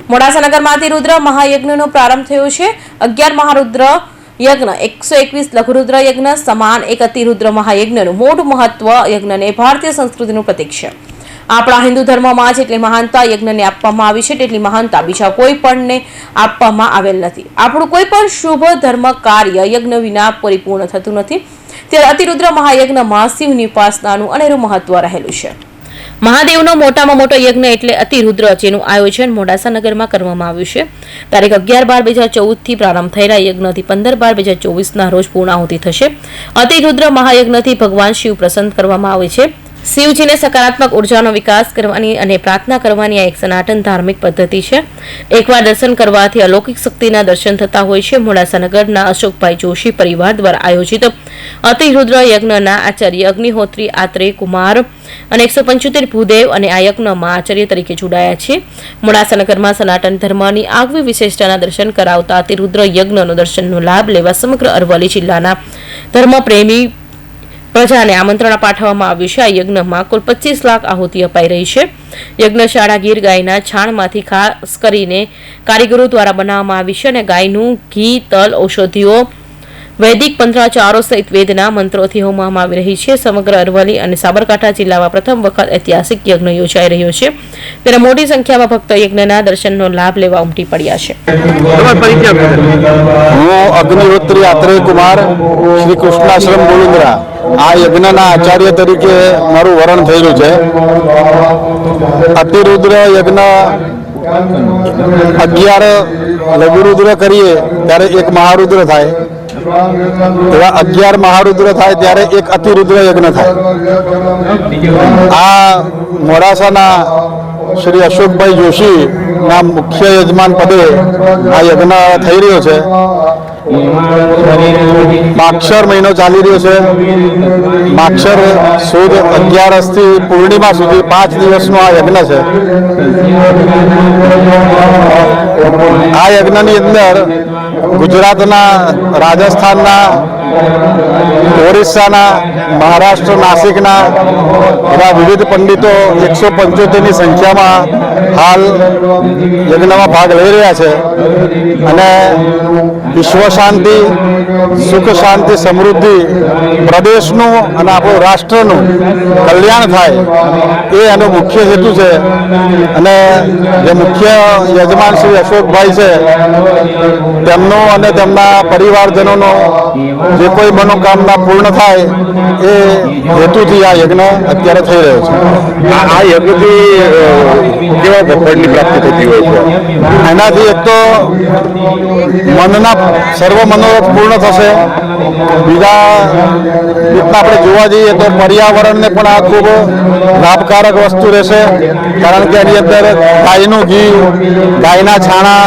મોડાસા નગરમાંથી રુદ્ર મહાયજ્ઞનો પ્રારંભ થયો છે। 11 મહારુદ્ર યજ્ઞ, 121 લઘુરુદ્ર યજ્ઞ સમાન એક અતિરુદ્ર મહાયજ્ઞનું મોટું મહત્વ યજ્ઞને ભારતીય સંસ્કૃતિનું પ્રતીક છે। આપણા હિન્દુ ધર્મમાં જેટલી મહાનતા યજ્ઞને આપવામાં આવી છે તેટલી મહાનતા બીજા કોઈ પણને આપવામાં આવેલ નથી। આપણું કોઈ પણ શુભ ધર્મ કાર્ય યજ્ઞ વિના પરિપૂર્ણ થતું નથી। ત્યારે અતિરુદ્ર મહાયજ્ઞમાં શિવની ઉપાસનાનું અનેરું મહત્વ રહેલું છે। મહાદેવનો મોટામાં મોટો યજ્ઞ એટલે અતિરુદ્ર, જેનું આયોજન મોડાસા નગરમાં કરવામાં આવ્યું છે। તારીખ 11/12/2014 થી પ્રારંભ થયેલા યજ્ઞથી 15/12/2024 રોજ પૂર્ણાહુતિ થશે। અતિરુદ્ર મહાયજ્ઞથી ભગવાન શિવ પ્રસન્ન કરવામાં આવે છે। શિવજીને સકારાત્મક ઉર્જાનો વિકાસ કરવાની અને પ્રાર્થના કરવાની આ એક સનાતન ધાર્મિક પદ્ધતિ છે। એકવાર દર્શન કરવાથી અલૌકિક શક્તિના દર્શન થતા હોય છે। મોડાસા નગરના અશોકભાઈ જોશી પરિવાર દ્વારા આયોજિત અતિરુદ્ર યજ્ઞના આચાર્ય અગ્નિહોત્રી આત્રેય કુમાર અને 175 ભૂદેવ અને આ યજ્ઞમાં આચાર્ય તરીકે જોડાયા છે। મોડાસા નગરમાં સનાતન ધર્મની આગવી વિશેષતાના દર્શન કરાવતા અતિરુદ્ર યજ્ઞનો દર્શનનો લાભ લેવા સમગ્ર અરવલ્લી જિલ્લાના ધર્મપ્રેમી પ્રજાને આમંત્રણ પાઠવવામાં આવ્યું છે। આ યજ્ઞમાં કુલ 25 લાખ આહુતિ અપાઈ રહી છે। યજ્ઞશાળા ગીર ગાયના છાણમાંથી ખાસ કરીને કારીગરો દ્વારા બનાવવામાં આવી છે અને ગાયનું ઘી, તલ, ઔષધિઓ, વૈદિક પંચાચારો સહિત વેદના મંત્રોથી હોમવામાં આવી રહી છે। સમગ્ર અરવલ્લી અને સાબરકાંઠા જિલ્લામાં પ્રથમ વખત ઐતિહાસિક યજ્ઞ યોજાઈ રહ્યો છે, ત્યારે મોટી સંખ્યામાં ભક્તો યજ્ઞના દર્શનનો લાભ લેવા ઉમટી પડ્યા છે। હું અગ્નિહોત્રી આત્રેય કુમાર, શ્રી કૃષ્ણાશ્રમ બોલુંદ્રા આ યજ્ઞના આચાર્ય તરીકે મારું વરણ થયેલું છે। અતિરુદ્ર યજ્ઞ 11 લઘુરુદ્ર કરીએ ત્યારે એક મહારુદ્ર થાય, એવા 11 મહારુદ્ર થાય ત્યારે એક અતિરુદ્ર યજ્ઞ થાય। આ મોડાસાના શ્રી અશોકભાઈ જોશી ના મુખ્ય યજમાન પદે આ યજ્ઞ થઈ રહ્યો છે। માક્ષર મહિનો ચાલી રહ્યો છે। માક્ષર સુદ 11 થી પૂર્ણિમા સુધી 5 દિવસનો આ યજ્ઞ છે। આ યજ્ઞની અંદર ગુજરાતના, રાજસ્થાનના, ઓરિસ્સાના, મહારાષ્ટ્ર, નાસિકના એવા વિવિધ પંડિતો 175ની સંખ્યામાં હાલ યજ્ઞમાં ભાગ લઈ રહ્યા છે અને વિશ્વ શાંતિ, સુખ શાંતિ, સમૃદ્ધિ, પ્રદેશનું અને આપણું રાષ્ટ્રનું કલ્યાણ થાય એ એનો મુખ્ય હેતુ છે। અને જે મુખ્ય યજમાન શ્રી અશોકભાઈ છે તેમનો અને તેમના પરિવારજનોનો જે કોઈ મનોકામના પૂર્ણ થાય એ હેતુથી આ યજ્ઞ અત્યારે થઈ રહ્યો છે। આ યજ્ઞથી કેવા ફળની પ્રાપ્તિ થતી હોય છે? એનાથી એક તો મનના સર્વ મનોરથ પૂર્ણ થશે। બીજા રીતના આપણે જોવા જઈએ તો પર્યાવરણને પણ આ ખૂબ લાભકારક વસ્તુ રહેશે, કારણ કે એની અંદર ગાયનું ઘી, ગાયના છાણા,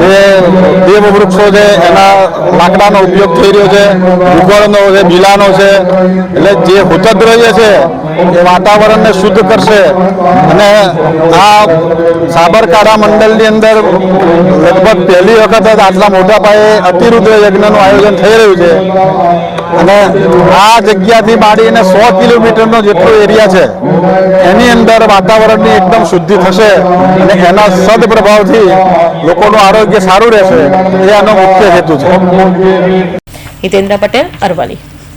જે દેવ વૃક્ષો છે એના લાકડાનો ઉપયોગ થઈ રહ્યો છે, ગુગળનો છે, બીલાનો છે, એટલે જે હુતદ્રવ્ય છે એ વાતાવરણને શુદ્ધ કરશે। અને આ સાબરકાંઠા મંડળની અંદર લગભગ પહેલી વખત જ આટલા મોટા પાયે અતિરુદ્ર યજ્ઞનું આયોજન થઈ રહ્યું છે અને આ જગ્યાથી માંડીને 100 કિલોમીટરનો જેટલો એરિયા છે એની અંદર વાતાવરણની એકદમ શુદ્ધિ થશે અને એના સદપ્રભાવથી લોકોનું આરોગ્ય સારું રહેશે, એ આનો મુખ્ય હેતુ છે। હિતેન્દ્ર પટેલ, અરવલ્લી।